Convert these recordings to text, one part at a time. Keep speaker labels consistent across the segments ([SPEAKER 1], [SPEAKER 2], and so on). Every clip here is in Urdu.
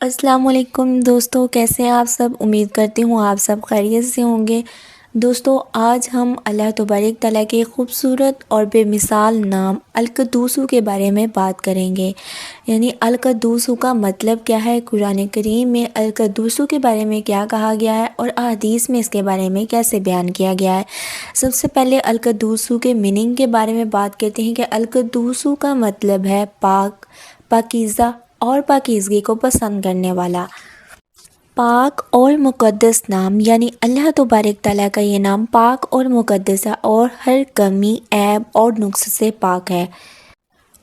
[SPEAKER 1] السلام علیکم دوستو، کیسے ہیں آپ سب؟ امید کرتی ہوں آپ سب خیریت سے ہوں گے۔ دوستو، آج ہم اللہ تبارک تعالیٰ کے خوبصورت اور بے مثال نام القدوس کے بارے میں بات کریں گے۔ یعنی القدوس کا مطلب کیا ہے، قرآن کریم میں القدوس کے بارے میں کیا کہا گیا ہے اور احادیث میں اس کے بارے میں کیسے بیان کیا گیا ہے۔ سب سے پہلے القدوس کے میننگ کے بارے میں بات کرتے ہیں کہ القدوس کا مطلب ہے پاک، پاکیزہ اور پاکیزگی کو پسند کرنے والا۔ پاک اور مقدس نام، یعنی اللہ تبارک تعالیٰ کا یہ نام پاک اور مقدس ہے اور ہر کمی، عیب اور نقص سے پاک ہے۔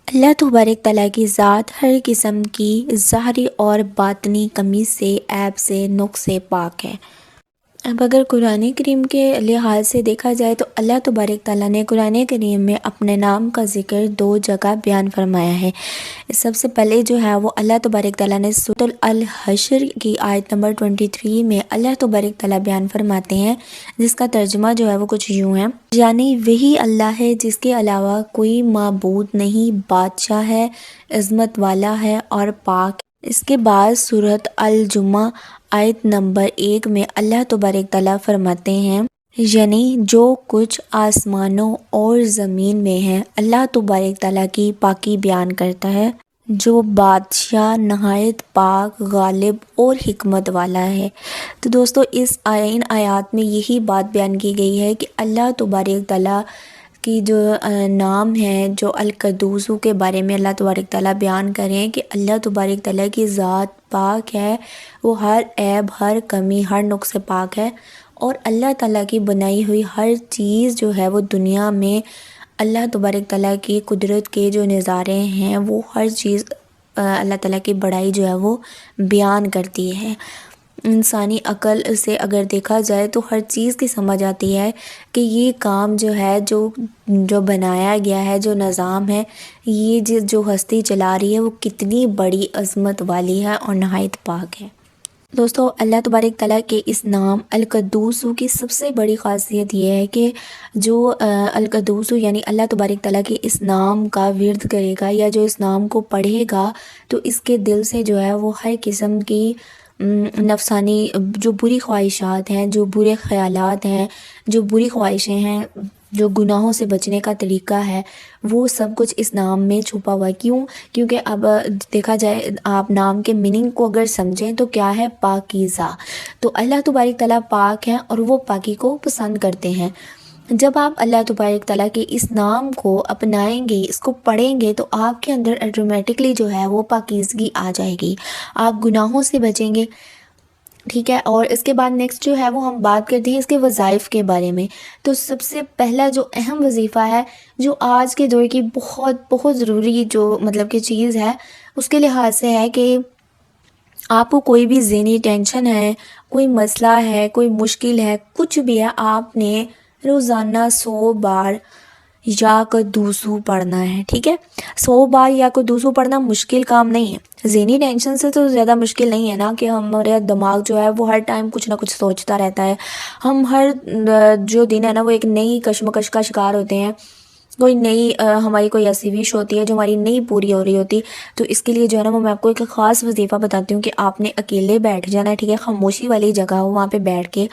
[SPEAKER 1] اللہ تبارک تعالیٰ کی ذات ہر قسم کی ظاہری اور باطنی کمی سے، عیب سے، نقص سے پاک ہے۔ اب اگر قرآن کریم کے لحاظ سے دیکھا جائے تو اللہ تبارک تعالیٰ نے قرآن کریم میں اپنے نام کا ذکر 2 جگہ بیان فرمایا ہے۔ سب سے پہلے جو ہے وہ اللہ تبارک تعالیٰ نے سورۃ الحشر کی آیت نمبر 23 میں اللہ تبارک تعالیٰ بیان فرماتے ہیں، جس کا ترجمہ جو ہے وہ کچھ یوں ہے، یعنی وہی اللہ ہے جس کے علاوہ کوئی معبود نہیں، بادشاہ ہے، عظمت والا ہے اور پاک۔ اس کے بعد سورۃ الجمعہ آیت نمبر 1 میں اللہ تبارک تعالیٰ فرماتے ہیں، یعنی جو کچھ آسمانوں اور زمین میں ہے اللہ تبارک تعالیٰ کی پاکی بیان کرتا ہے، جو بادشاہ نہایت پاک، غالب اور حکمت والا ہے۔ تو دوستو، ان آیات میں یہی بات بیان کی گئی ہے کہ اللہ تبارک تعالیٰ کی جو نام ہے، جو القدوس کے بارے میں اللہ تبارک تعالیٰ بیان کریں کہ اللہ تبارک تعالیٰ کی ذات پاک ہے، وہ ہر عیب، ہر کمی، ہر نقص سے پاک ہے، اور اللہ تعالیٰ کی بنائی ہوئی ہر چیز جو ہے وہ دنیا میں اللہ تبارک تعالیٰ کی قدرت کے جو نظارے ہیں وہ ہر چیز اللہ تعالیٰ کی بڑائی جو ہے وہ بیان کرتی ہے۔ انسانی عقل سے اگر دیکھا جائے تو ہر چیز کی سمجھ آتی ہے کہ یہ کام جو ہے، جو بنایا گیا ہے، جو نظام ہے، یہ جو ہستی چلا رہی ہے وہ کتنی بڑی عظمت والی ہے اور نہایت پاک ہے۔ دوستو، اللہ تبارک تعالیٰ کے اس نام القدوس کی سب سے بڑی خاصیت یہ ہے کہ جو القدوس یعنی اللہ تبارک تعالیٰ کے اس نام کا ورد کرے گا یا جو اس نام کو پڑھے گا تو اس کے دل سے جو ہے وہ ہر قسم کی نفسانی جو بری خواہشات ہیں، جو برے خیالات ہیں، جو بری خواہشیں ہیں، جو گناہوں سے بچنے کا طریقہ ہے، وہ سب کچھ اس نام میں چھپا ہوا ہے۔ کیونکہ اب دیکھا جائے، آپ نام کے میننگ کو اگر سمجھیں تو کیا ہے، پاکیزہ۔ تو اللہ تبارک تعالیٰ پاک ہیں اور وہ پاکی کو پسند کرتے ہیں۔ جب آپ اللہ تبارک تعالیٰ کے اس نام کو اپنائیں گے، اس کو پڑھیں گے، تو آپ کے اندر آٹومیٹکلی جو ہے وہ پاکیزگی آ جائے گی، آپ گناہوں سے بچیں گے، ٹھیک ہے۔ اور اس کے بعد نیکسٹ جو ہے وہ ہم بات کرتے ہیں اس کے وظائف کے بارے میں۔ تو سب سے پہلا جو اہم وظیفہ ہے، جو آج کے دور کی بہت بہت ضروری جو مطلب کہ چیز ہے، اس کے لحاظ سے ہے کہ آپ کو کوئی بھی ذہنی ٹینشن ہے، کوئی مسئلہ ہے، کوئی مشکل ہے، کچھ بھی ہے، آپ نے روزانہ 100 بار یا قدوسو پڑھنا ہے، ٹھیک ہے۔ 100 بار یا قدوسو پڑھنا مشکل کام نہیں ہے۔ ذہنی ٹینشن سے تو زیادہ مشکل نہیں ہے نا کہ ہمارا دماغ جو ہے وہ ہر ٹائم کچھ نہ کچھ سوچتا رہتا ہے، ہم ہر جو دن ہے نا وہ ایک نئی کشمکش کا شکار ہوتے ہیں، کوئی نئی ہماری کوئی ایسی وش ہوتی ہے جو ہماری نہیں پوری ہو رہی ہوتی۔ تو اس کے لیے جو ہے نا وہ میں آپ کو ایک خاص وظیفہ بتاتی ہوں کہ آپ نے اکیلے بیٹھ جانا ہے، ٹھیک ہے، خاموشی والی جگہ ہو، وہاں پہ بیٹھ کے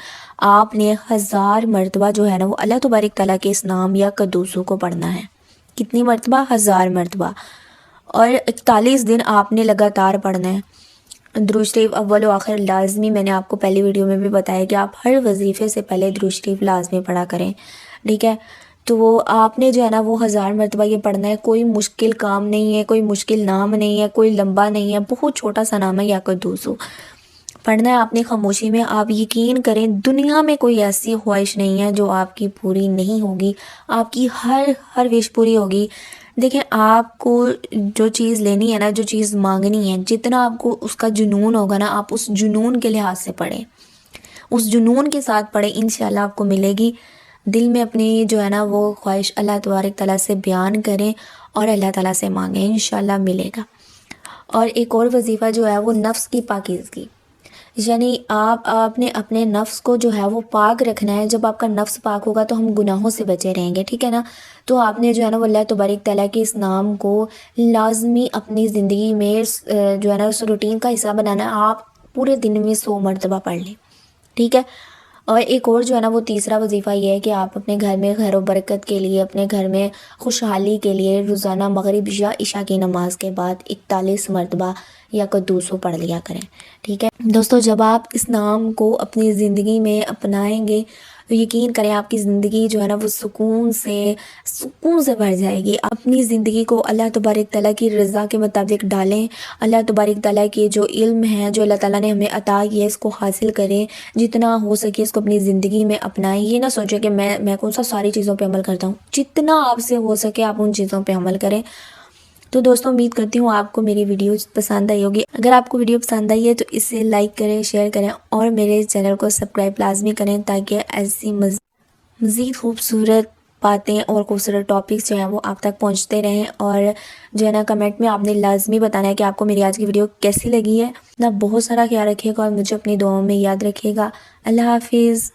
[SPEAKER 1] آپ نے 1000 مرتبہ جو ہے نا وہ اللہ تبارک تعالیٰ کے اس نام یا قدوسو کو پڑھنا ہے۔ کتنی مرتبہ؟ 1000 مرتبہ، اور 41 دن آپ نے لگاتار پڑھنا ہے۔ درود شریف اول و آخر لازمی، میں نے آپ کو پہلی ویڈیو میں بھی بتایا کہ آپ ہر وظیفے سے پہلے درود شریف لازمی پڑھا کریں، ٹھیک ہے۔ تو وہ آپ نے جو ہے نا وہ 1000 مرتبہ یہ پڑھنا ہے۔ کوئی مشکل کام نہیں ہے، کوئی مشکل نام نہیں ہے، کوئی لمبا نہیں ہے، بہت چھوٹا سا نام ہے یا قدوسو، پڑھنا ہے آپ نے خاموشی میں۔ آپ یقین کریں دنیا میں کوئی ایسی خواہش نہیں ہے جو آپ کی پوری نہیں ہوگی، آپ کی ہر وش پوری ہوگی۔ دیکھیں، آپ کو جو چیز لینی ہے نا، جو چیز مانگنی ہے، جتنا آپ کو اس کا جنون ہوگا نا، آپ اس جنون کے لحاظ سے پڑھیں، اس جنون کے ساتھ پڑھیں، انشاءاللہ آپ کو ملے گی۔ دل میں اپنی جو ہے نا وہ خواہش اللہ تبارک تعالیٰ سے بیان کریں اور اللہ تعالیٰ سے مانگیں، انشاءاللہ ملے گا۔ اور ایک اور وظیفہ جو ہے وہ نفس کی پاکیزگی۔ یعنی آپ نے اپنے نفس کو جو ہے وہ پاک رکھنا ہے. جب آپ کا نفس پاک ہوگا تو ہم گناہوں سے بچے رہیں گے، ٹھیک ہے نا. تو آپ نے جو ہے نا وہ اللہ تبارک تعالیٰ کے اس نام کو لازمی اپنی زندگی میں جو ہے نا اس روٹین کا حصہ بنانا ہے. آپ پورے دن میں 100 مرتبہ پڑھ لیں، ٹھیک ہے. اور ایک اور جو ہے نا وہ تیسرا وظیفہ یہ ہے کہ آپ اپنے گھر میں خیر و برکت کے لیے، اپنے گھر میں خوشحالی کے لیے روزانہ مغرب یا عشاء کی نماز کے بعد 41 مرتبہ یا قدوسو پڑھ لیا کریں، ٹھیک ہے دوستو. جب آپ اس نام کو اپنی زندگی میں اپنائیں گے تو یقین کریں آپ کی زندگی جو ہے نا وہ سکون سے بھر جائے گی. اپنی زندگی کو اللہ تبارک تعالیٰ کی رضا کے مطابق ڈالیں. اللہ تبارک تعالیٰ کے جو علم ہے جو اللہ تعالیٰ نے ہمیں عطا کیا ہے اس کو حاصل کریں. جتنا ہو سکے اس کو اپنی زندگی میں اپنائیں. یہ نہ سوچیں کہ میں کون سا ساری چیزوں پہ عمل کرتا ہوں. جتنا آپ سے ہو سکے آپ ان چیزوں پہ عمل کریں. تو دوستوں امید کرتی ہوں آپ کو میری ویڈیو پسند آئی ہوگی. اگر آپ کو ویڈیو پسند آئی ہے تو اسے لائک کریں، شیئر کریں اور میرے چینل کو سبسکرائب لازمی کریں تاکہ ایسی مزید خوبصورت باتیں اور خوبصورت ٹاپکس جو ہیں وہ آپ تک پہنچتے رہیں. اور جو ہے نا کمنٹ میں آپ نے لازمی بتانا ہے کہ آپ کو میری آج کی ویڈیو کیسی لگی ہے. اپنا بہت سارا خیال رکھیے گا اور مجھے اپنی دعاؤں میں یاد رکھیے گا. اللہ حافظ.